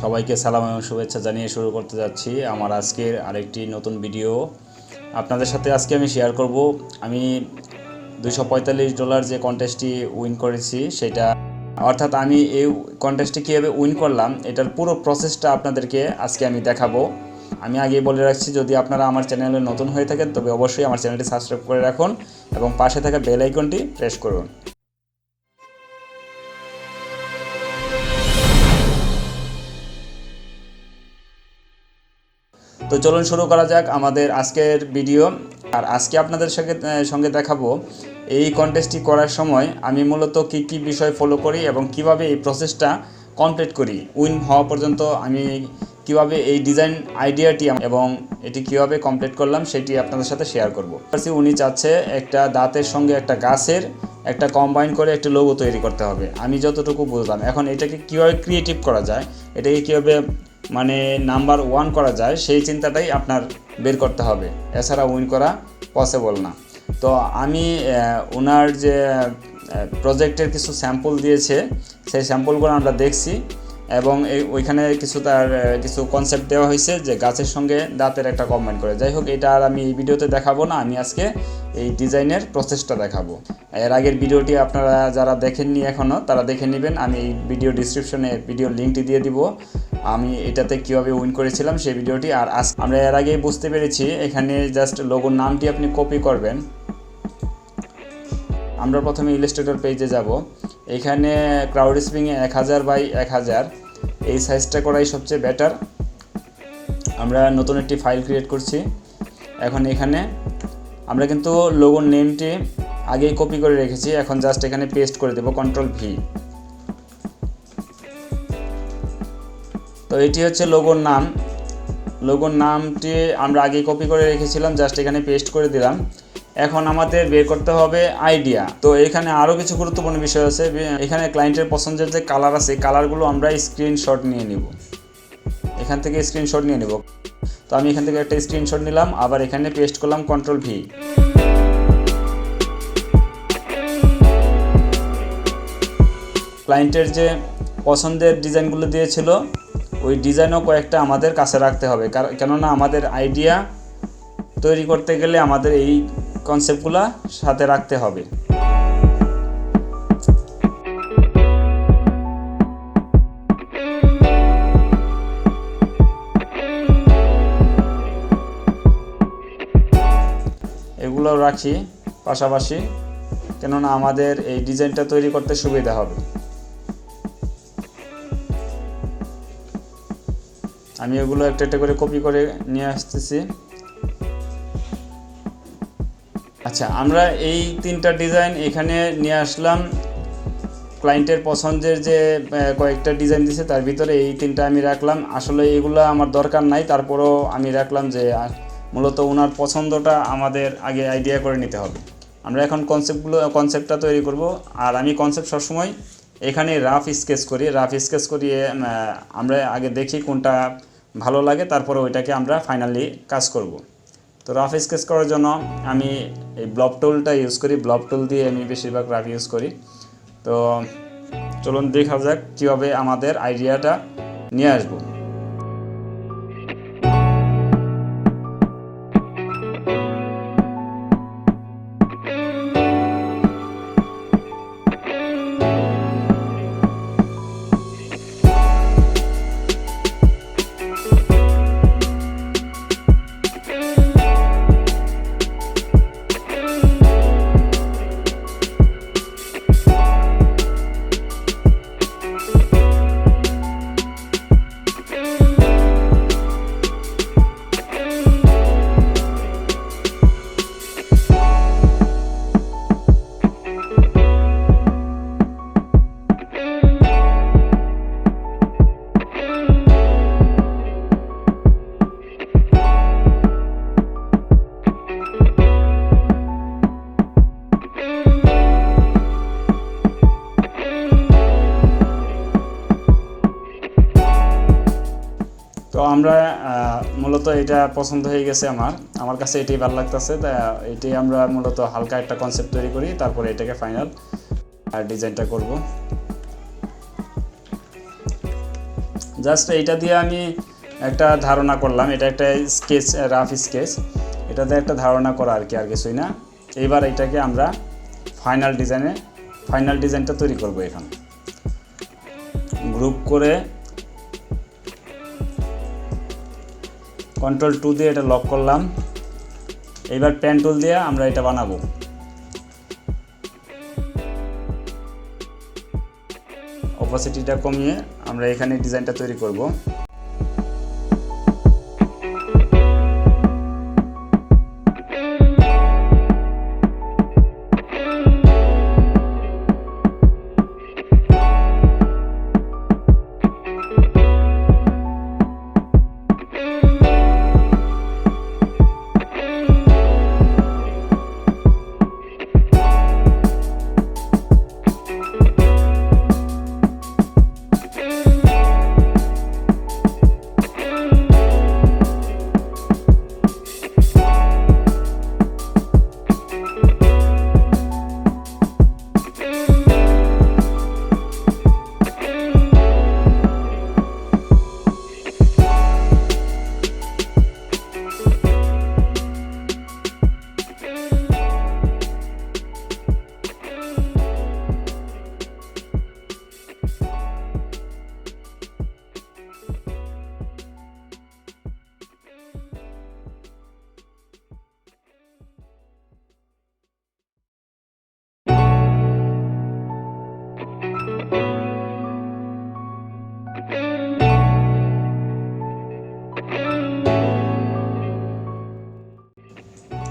সবাইকে সালাম এবং শুভেচ্ছা জানিয়ে শুরু করতে যাচ্ছি আমার আজকের আরেকটি নতুন ভিডিও। আপনাদের সাথে আজকে আমি শেয়ার করব আমি $245 যে কন্টেস্টটি উইন করেছি সেটা, অর্থাৎ আমি এই কন্টেস্টটি কীভাবে উইন করলাম এটার পুরো প্রসেসটা আপনাদেরকে আজকে আমি দেখাবো। আমি আগেই বলে রাখছি, যদি আপনারা আমার চ্যানেলে নতুন হয়ে থাকেন তবে অবশ্যই আমার চ্যানেলটি সাবস্ক্রাইব করে রাখুন এবং পাশে থাকা বেল আইকনটি প্রেস করুন। তো চলুন শুরু করা যাক আমাদের আজকের ভিডিও। আর আজকে আপনাদের সঙ্গে দেখাবো এই কন্টেস্টটি করার সময় আমি মূলত কী বিষয় ফলো করি এবং কিভাবে এই প্রসেসটা কমপ্লিট করি, উইন হওয়া পর্যন্ত আমি কিভাবে এই ডিজাইন আইডিয়াটি এবং এটি কিভাবে কমপ্লিট করলাম সেটি আপনাদের সাথে শেয়ার করব। উনি চাচ্ছে একটা দাঁতের সঙ্গে একটা গাছের একটা কম্বাইন করে একটা লোগো তৈরি করতে হবে, আমি যতটুকু বুঝলাম। এখন এটাকে কীভাবে ক্রিয়েটিভ করা যায়, এটাকে কীভাবে নাম্বার 1 করা যায় সেই চিন্তাটাই আপনার বের করতে হবে, এছাড়া উইন করা পসিবল না। তো আমি ওনার যে প্রজেক্টের কিছু স্যাম্পল দিয়েছে সেই স্যাম্পলগুলো আমরা দেখছি এবং ওইখানে তার কিছু কনসেপ্ট দেওয়া হয়েছে যে গাছের সঙ্গে দাঁতের একটা কম্বাইন করে। যাই হোক, এটা আর আমি এই ভিডিওতে দেখাবো না, আমি আজকে এই ডিজাইনের প্রসেসটা দেখাবো। এর আগের ভিডিওটি আপনারা যারা দেখেননি এখনও তারা দেখে নেবেন, আমি এই ভিডিও ডিসক্রিপশনে ভিডিওর লিঙ্কটি দিয়ে দিব, আমি এটাতে কীভাবে উইন করেছিলাম সেই ভিডিওটি। আর আমরা এর আগেই বুঝতে পেরেছি এখানে জাস্ট লোগোর নামটি আপনি কপি করবেন। আমরা প্রথমে ইলাস্ট্রেটর পেজে যাব, এখানে ক্রাউড স্প্রিংয়ে 1000x1000 এই সাইজটা করাই সবচেয়ে বেটার। আমরা নতুন একটি ফাইল ক্রিয়েট করছি। এখন এখানে আমরা কিন্তু লোগোর নেমটি আগেই কপি করে রেখেছি, এখন জাস্ট এখানে পেস্ট করে দেব Ctrl+V। তো এটি হচ্ছে লোগোর নাম, লোগোর নামটি আমরা আগেই কপি করে রেখেছিলাম, জাস্ট এখানে পেস্ট করে দিলাম। এখন আমাদের বের করতে হবে আইডিয়া। তো এখানে আরও কিছু গুরুত্বপূর্ণ বিষয় আছে, এখানে ক্লায়েন্টের পছন্দের যে কালার আছে কালারগুলো আমরা স্ক্রিনশট নিয়ে নিব, এখান থেকে স্ক্রিনশট নিয়ে নেব। তো আমি এখান থেকে একটা স্ক্রিনশট নিলাম, আবার এখানে পেস্ট করলাম Ctrl+V। ক্লায়েন্টের যে পছন্দের ডিজাইনগুলো দিয়েছিল ওই ডিজাইনও কয়েকটা আমাদের কাছে রাখতে হবে, কেননা আমাদের আইডিয়া তৈরি করতে গেলে আমাদের এই কনসেপ্টগুলো সাথে রাখতে হবে। এগুলো রাখি পাশাপাশি, কেননা আমাদের এই ডিজাইনটা তৈরি করতে সুবিধা হবে। আমি এগুলো একটা একটা করে কপি করে নিয়ে আসতেছি। আচ্ছা, আমরা এই 3টা ডিজাইন এখানে নিয়ে আসলাম। ক্লায়েন্টের পছন্দের যে কয়েকটা ডিজাইন দিয়েছে তার ভিতরে এই 3টা আমি রাখলাম। আসলে এগুলো আমার দরকার নাই, তারপরেও আমি রাখলাম যে মূলত ওনার পছন্দটা আমাদের আগে আইডিয়া করে নিতে হবে। আমরা এখন কনসেপ্টটা তৈরি করব। আর আমি কনসেপ্ট সবসময় এখানে রাফ স্কেচ করিয়ে আমরা আগে দেখি কোনটা ভালো লাগে, তারপরে ওইটাকে আমরা ফাইনালি কাজ করব। তো রাফ স্কেচ করার জন্য আমি এই ব্লব টুলটা ইউজ করি, ব্লব টুল দিয়ে আমি বেশিরভাগ রাফ ইউজ করি। তো চলুন দেখা যাক কীভাবে আমাদের আইডিয়াটা নিয়ে আসবো। তো আমরা মূলত এটা পছন্দ হয়ে গেছে, আমার কাছে এটাই ভালো লাগতেছে। এটাই আমরা মূলত হালকা একটা কনসেপ্ট তৈরি করি, তারপরে এটাকে ফাইনাল ডিজাইনটা করব। জাস্ট এইটা দিয়ে আমি একটা ধারণা করলাম, এটা একটা স্কেচ, রাফ স্কেচ, এটাতে একটা ধারণা করা আর কিছুই না। এইবার এটাকে আমরা ফাইনাল ডিজাইনটা তৈরি করব। এখন গ্রুপ করে Ctrl+2 দিয়ে এটা লক করলাম। এইবার পেন টুল দিয়ে আমরা এটা বানাবো। অপাসিটিটা কমিয়ে আমরা এখানে ডিজাইনটা তৈরি করব।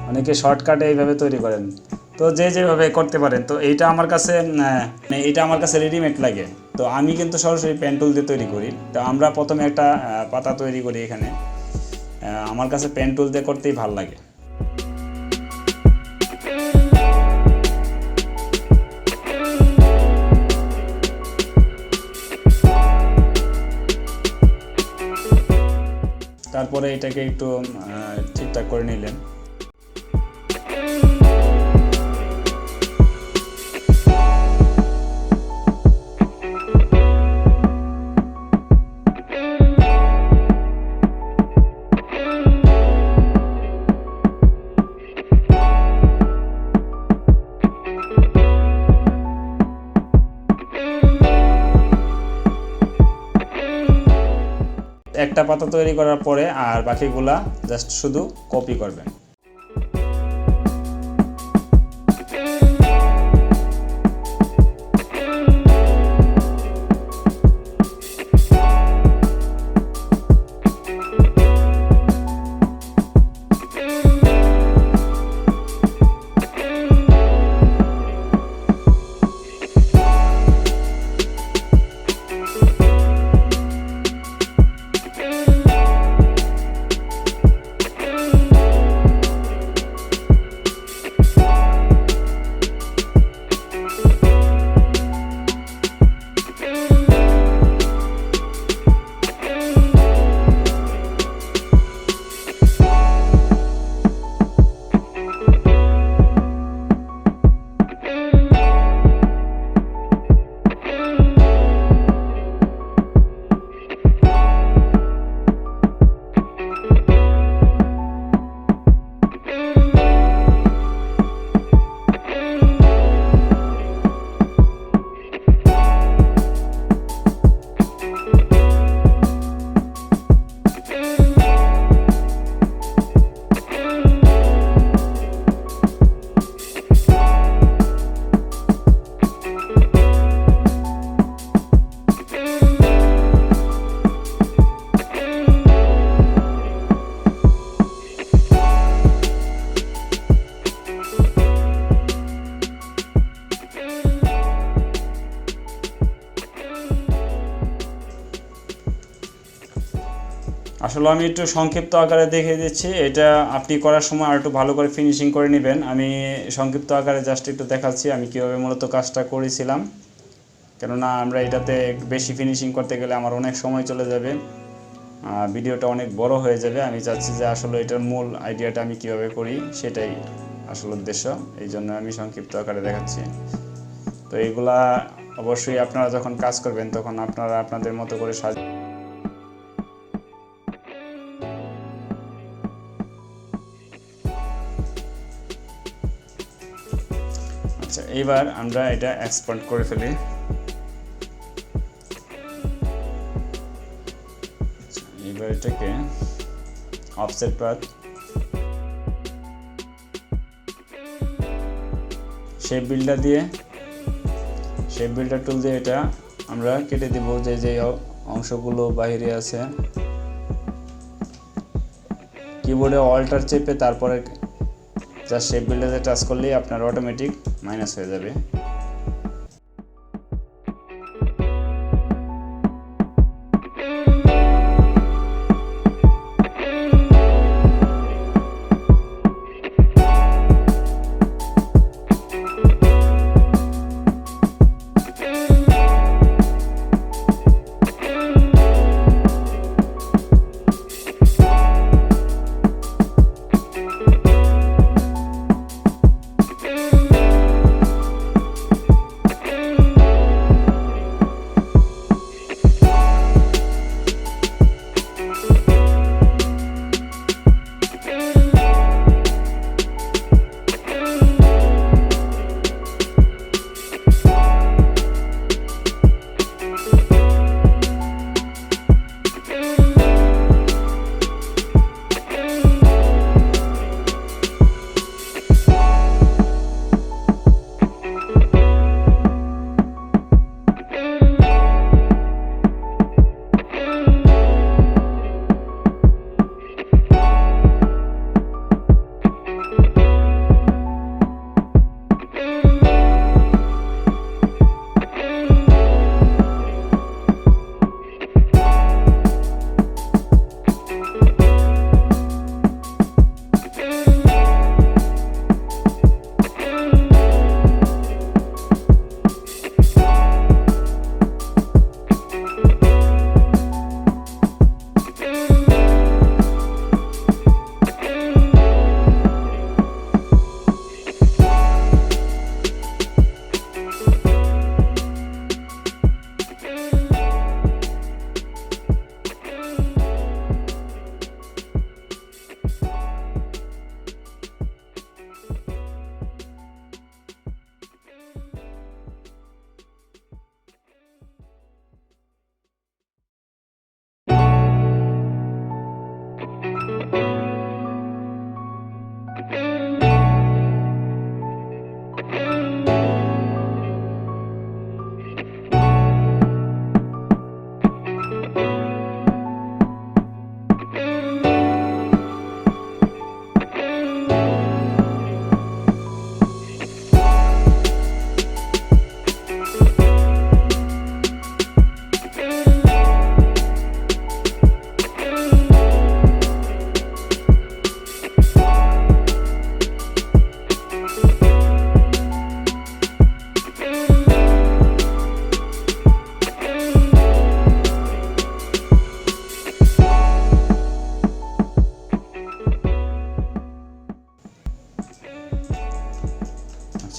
অনেকে শর্টকাটে এইভাবে তৈরি করেন, তো যে যেভাবে করতে পারেন। তো এইটা আমার কাছে রেডিমেড লাগে, তো আমি কিন্তু সরাসরি পেন টুল দিয়ে তৈরি করি। তো আমরা প্রথমে একটা পাতা তৈরি করি এখানে। আমার কাছে পেন টুল দিয়ে করতেই ভালো লাগে। তারপরে এটাকে একটু ঠিকঠাক করে নিলেন। একটা পাতা তৈরি করার পরে আর বাকিগুলা জাস্ট শুধু কপি করবেন। আসলে আমি একটু সংক্ষিপ্ত আকারে দেখিয়ে দিচ্ছি, এটা আপনি করার সময় আর একটু ভালো করে ফিনিশিং করে নেবেন। আমি সংক্ষিপ্ত আকারে জাস্ট একটু দেখাচ্ছি আমি কীভাবে মূলত কাজটা করেছিলাম, কেননা আমরা এটাতে বেশি ফিনিশিং করতে গেলে আমার অনেক সময় চলে যাবে, ভিডিওটা অনেক বড় হয়ে যাবে। আমি চাচ্ছি যে আসলে এটার মূল আইডিয়াটা আমি কীভাবে করি সেটাই আসল উদ্দেশ্য, এই জন্য আমি সংক্ষিপ্ত আকারে দেখাচ্ছি। তো এইগুলা অবশ্যই আপনারা যখন কাজ করবেন তখন আপনারা আপনাদের মতো করে আচ্ছা, এবার আমরা এটা এক্সপান্ড করে ফেলি। এবার এটাকে অফসেট পাথ শেপ বিল্ডার টুল দিয়ে এটা আমরা কেটে দিব যে অংশগুলো বাইরে আছে। কিবোর্ডে অল্টার চেপে তারপরে জাস্ট শেপ বিল্ডারে টাচ করলেই আপনার অটোমেটিক মাইনাস হয়ে যাবে।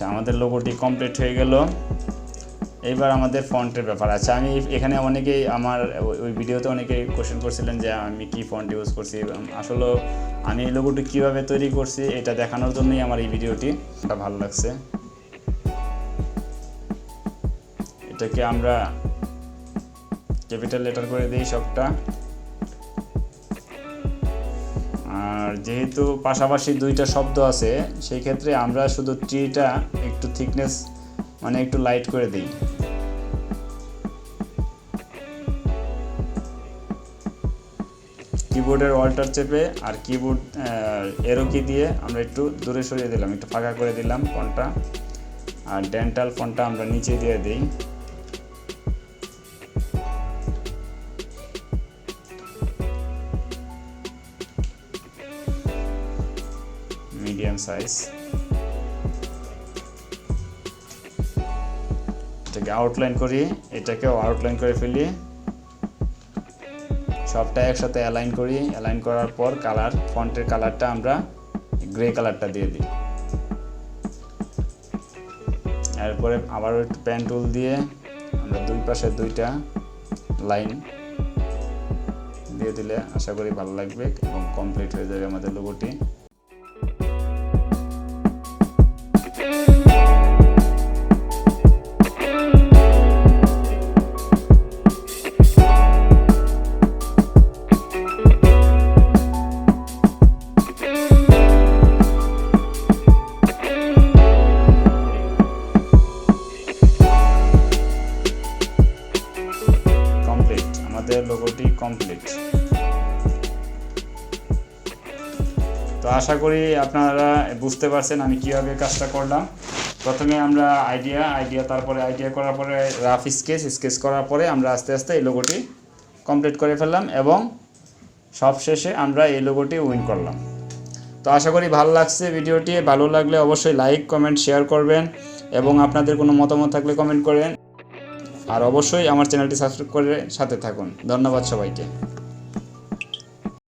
আচ্ছা, আমাদের লোগোটি কমপ্লিট হয়ে গেল। এইবার আমাদের ফন্টের ব্যাপার আছে। আমি এখানে অনেকেই আমার ওই ভিডিওতে অনেকেই কোশ্চেন করছিলেন যে আমি কি ফন্ট ইউজ করছি। আসলে আমি এই লোগোটি কীভাবে তৈরি করছি এটা দেখানোর জন্যই আমার এই ভিডিওটি। এটা ভালো লাগছে। এটাকে আমরা ক্যাপিটাল লেটার করে দিই সবটা। আর যেহেতু পাশাপাশি দুইটা শব্দ আছে সেই ক্ষেত্রে আমরা শুধু ট্রিটা একটু থিকনেস মানে একটু লাইট করে দিই। কিবোর্ডের অল্টার চেপে আর কিবোর্ড এরো কি দিয়ে আমরা একটু দূরে সরিয়ে দিলাম, একটু ফাঁকা করে দিলাম ফন্টটা। আর ডেন্টাল ফন্টটা আমরা নিচে দিয়ে দিই। Medium size. এটাকে আউটলাইন করি, এটাকেও আউটলাইন করে ফেলি। সবটা একসাথে অ্যালাইন করি। অ্যালাইন করার পর কালার, ফন্টের কালারটা আমরা গ্রে কালারটা দিয়ে দিই। এরপরে আবার একটু পেন টুল দিয়ে আমরা দুই পাশে দুইটা লাইন দিয়ে দিলে আশা করি ভালো লাগবে এবং কমপ্লিট হয়ে যাবে আমাদের লোগোটি। লোগোটি কমপ্লিট। তো আশা করি আপনারা বুঝতে পারছেন আমি কিভাবে কাজটা করলাম। প্রথমে আমরা আইডিয়া তারপরে আইডিয়া করার পরে রাফ স্কেচ করার পরে আমরা আস্তে আস্তে এই লোগোটি কমপ্লিট করে ফেললাম এবং সবশেষে আমরা এই লোগোটি উইন করলাম। তো আশা করি ভালো লাগছে ভিডিওটি। ভালো লাগলে অবশ্যই লাইক কমেন্ট শেয়ার করবেন এবং আপনাদের কোনো মতামত থাকলে কমেন্ট করেন। আর অবশ্যই আমার চ্যানেলটি সাবস্ক্রাইব করে সাথে থাকুন। ধন্যবাদ সবাইকে।